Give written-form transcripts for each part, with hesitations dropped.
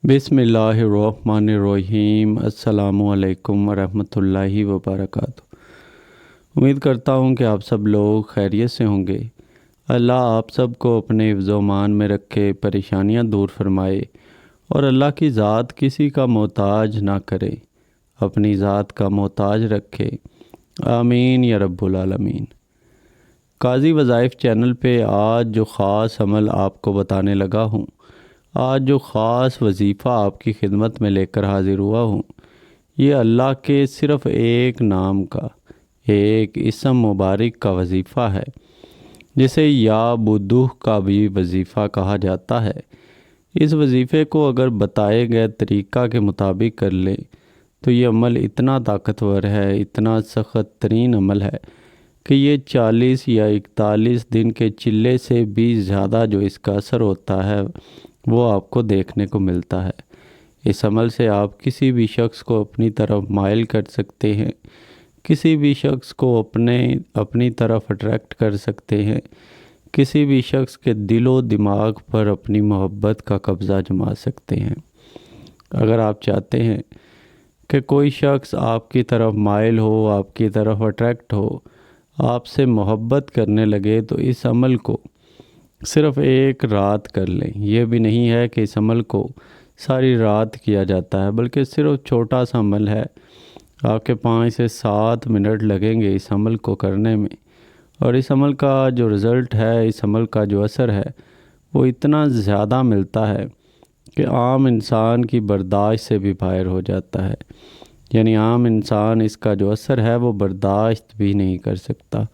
बिस्मिल्लाहिर्रहमानिर्रहीम। अस्सलामु अलैकुम वरहमतुल्लाहि वबरकातुहू। उम्मीद करता हूँ कि आप सब लोग खैरियत से होंगे। अल्लाह आप सब को अपने हिफ्ज़-ओ-मान में रखे, परेशानियाँ दूर फरमाए और अल्लाह की ज़ात किसी का मोहताज ना करे, अपनी ज़ात का मोहताज रखे। आमीन या रब्बुल आलमीन। काजी वज़ाइफ चैनल पे आज जो ख़ास अमल आपको बताने लगा हूँ, आज जो ख़ास वजीफ़ा आपकी खिदमत में लेकर हाज़िर हुआ हूँ, ये अल्लाह के सिर्फ़ एक नाम का, एक इसम मुबारक का वजीफ़ा है, जिसे या बुदूह का भी वजीफ़ा कहा जाता है। इस वजीफ़े को अगर बताए गए तरीक़ा के मुताबिक कर लें तो ये अमल इतना ताकतवर है, इतना सख़त तरीन अमल है कि ये 40 या 41 दिन के चिल्ले से भी ज़्यादा जो इसका असर होता है वो आपको देखने को मिलता है। इस अमल से आप किसी भी शख्स को अपनी तरफ माइल कर सकते हैं, किसी भी शख्स को अपनी तरफ अट्रैक्ट कर सकते हैं, किसी भी शख्स के दिलो दिमाग पर अपनी मोहब्बत का कब्ज़ा जमा सकते हैं। अगर आप चाहते हैं कि कोई शख्स आपकी तरफ माइल हो, आपकी तरफ अट्रैक्ट हो, आपसे मोहब्बत करने लगे, तो इस अमल को सिर्फ़ एक रात कर लें। यह भी नहीं है कि इस अमल को सारी रात किया जाता है, बल्कि सिर्फ छोटा सा अमल है। आपके 5 से 7 मिनट लगेंगे इस अमल को करने में, और इस अमल का जो रिज़ल्ट है, इस अमल का जो असर है, वो इतना ज़्यादा मिलता है कि आम इंसान की बर्दाश्त से भी बाहर हो जाता है। यानी आम इंसान इसका जो असर है वो बर्दाश्त भी नहीं कर सकता।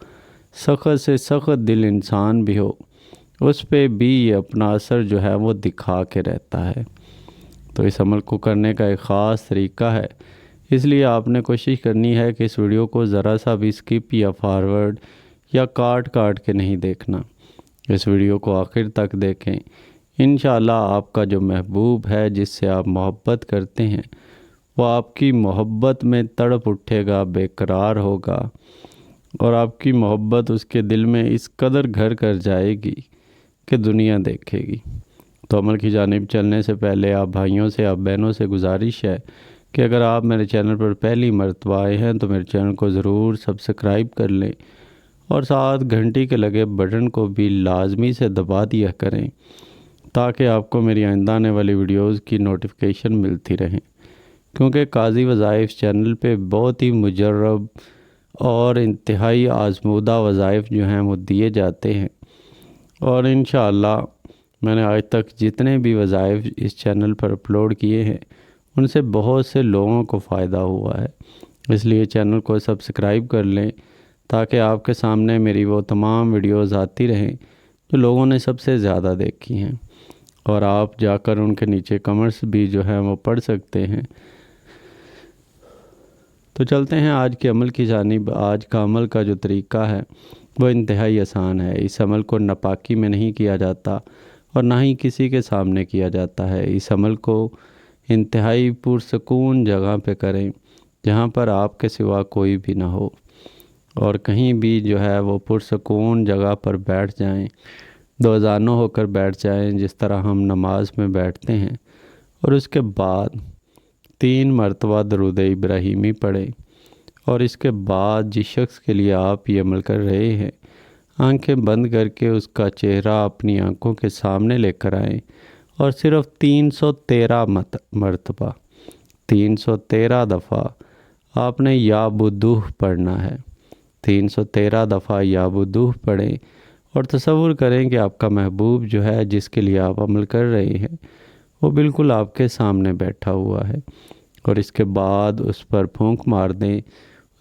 सख़्त से सख़्त दिल इंसान भी हो, उस पे भी ये अपना असर जो है वो दिखा के रहता है। तो इस अमल को करने का एक ख़ास तरीका है, इसलिए आपने कोशिश करनी है कि इस वीडियो को ज़रा सा भी स्किप या फॉरवर्ड या काट के नहीं देखना। इस वीडियो को आखिर तक देखें। इंशाअल्लाह आपका जो महबूब है, जिससे आप मोहब्बत करते हैं, वो आपकी मोहब्बत में तड़प उठेगा, बेकरार होगा, और आपकी मोहब्बत उसके दिल में इस कदर घर कर जाएगी कि दुनिया देखेगी। तो अमल की जानिब चलने से पहले आप भाइयों से, आप बहनों से गुजारिश है कि अगर आप मेरे चैनल पर पहली मर्तबा आए हैं तो मेरे चैनल को ज़रूर सब्सक्राइब कर लें और साथ घंटी के लगे बटन को भी लाजमी से दबा दिया करें, ताकि आपको मेरी आइंदा आने वाली वीडियोज़ की नोटिफिकेशन मिलती रहे। क्योंकि काजी वज़ाइफ चैनल पे बहुत ही मुजर्रब और इंतहाई आज़मूदा वज़ाइफ जो हैं वो दिए जाते हैं, और इंशाअल्लाह मैंने आज तक जितने भी वज़ाइफ इस चैनल पर अपलोड किए हैं उनसे बहुत से लोगों को फ़ायदा हुआ है। इसलिए चैनल को सब्सक्राइब कर लें, ताकि आपके सामने मेरी वो तमाम वीडियोज़ आती रहें जो लोगों ने सबसे ज़्यादा देखी हैं, और आप जाकर उनके नीचे कमेंट्स भी जो है वो पढ़ सकते हैं। तो चलते हैं आज के अमल की जानिब। आज का अमल का जो तरीक़ा है वो इंतहाई आसान है। इस अमल को नापाकी में नहीं किया जाता और ना ही किसी के सामने किया जाता है। इस अमल को इंतहाई पुरसकून जगह पे करें, जहाँ पर आपके सिवा कोई भी ना हो, और कहीं भी जो है वो पुरसकून जगह पर बैठ जाएं, दोजानो होकर बैठ जाएं, जिस तरह हम नमाज में बैठते हैं, और उसके बाद 3 मरतबा दरूद इब्राहीमी पढ़ें। और इसके बाद जिस शख्स के लिए आप ये अमल कर रहे हैं, आंखें बंद करके उसका चेहरा अपनी आंखों के सामने लेकर आएँ, और सिर्फ़ 313 मरतबा 313 दफ़ा आपने या बुदूह पढ़ना है। 313 दफ़ा या बुदूह पढ़ें और तसव्वुर करें कि आपका महबूब जो है, जिसके लिए आप अमल कर रहे हैं, वो बिल्कुल आपके सामने बैठा हुआ है। और इसके बाद उस पर फूंक मार दें,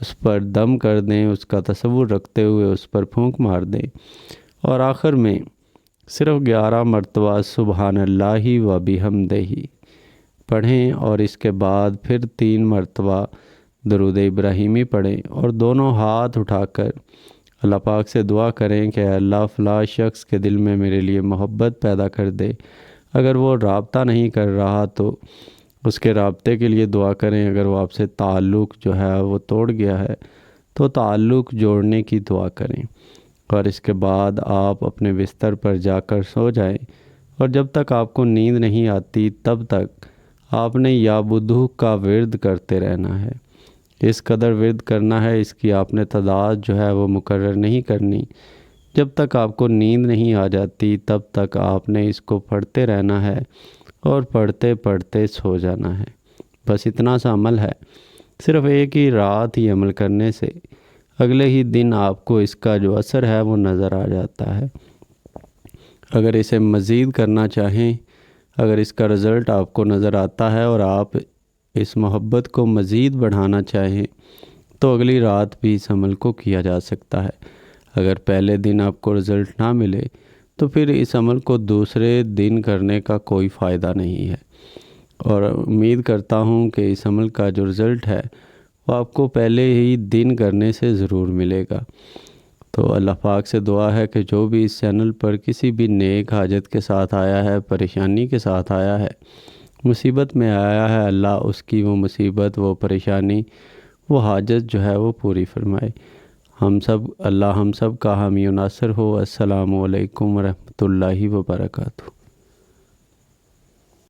उस पर दम कर दें, उसका तसव्वुर रखते हुए उस पर फूंक मार दें, और आखिर में सिर्फ़ 11 मरतबा सुबहानल्लाहि व बिहम्दिही पढ़ें, और इसके बाद फिर 3 मरतबा दरूद इब्राहीमी पढ़ें, और दोनों हाथ उठाकर अल्लाह पाक से दुआ करें कि अल्लाह फ़लाँ शख्स के दिल में मेरे लिए मोहब्बत पैदा कर दे। अगर वो राब्ता नहीं कर रहा तो उसके राब्ते के लिए दुआ करें। अगर वो आपसे ताल्लुक़ जो है वो तोड़ गया है तो ताल्लुक़ जोड़ने की दुआ करें, और इसके बाद आप अपने बिस्तर पर जाकर सो जाएं, और जब तक आपको नींद नहीं आती तब तक آپ نے یا بدھو کا ورد کرتے رہنا ہے۔ اس قدر ورد کرنا ہے، اس کی آپ نے تعداد جو ہے وہ مقرر نہیں کرنی۔ جب تک آپ کو نیند نہیں آ جاتی تب تک آپ نے اس کو پڑھتے رہنا ہے اور پڑھتے پڑھتے سو جانا ہے۔ بس اتنا سا عمل ہے۔ صرف ایک ہی رات ہی عمل کرنے سے اگلے ہی دن آپ کو اس کا جو اثر ہے وہ نظر آ جاتا ہے۔ اگر اسے مزید کرنا چاہیں، اگر اس کا رزلٹ آپ کو نظر آتا ہے اور آپ اس محبت کو مزید بڑھانا چاہیں تو اگلی رات بھی اس عمل کو کیا جا سکتا ہے۔ اگر پہلے دن آپ کو رزلٹ نہ ملے تو پھر اس عمل کو دوسرے دن کرنے کا کوئی فائدہ نہیں ہے، اور امید کرتا ہوں کہ اس عمل کا جو رزلٹ ہے وہ آپ کو پہلے ہی دن کرنے سے ضرور ملے گا۔ تو اللہ پاک سے دعا ہے کہ جو بھی اس چینل پر کسی بھی نیک حاجت کے ساتھ آیا ہے، پریشانی کے ساتھ آیا ہے، مصیبت میں آیا ہے، اللہ اس کی وہ مصیبت، وہ پریشانی، وہ حاجت جو ہے وہ پوری فرمائے۔ اللہ ہم سب کا حامی و ناصر ہو۔ السلام علیکم ورحمۃ اللہ وبرکاتہ۔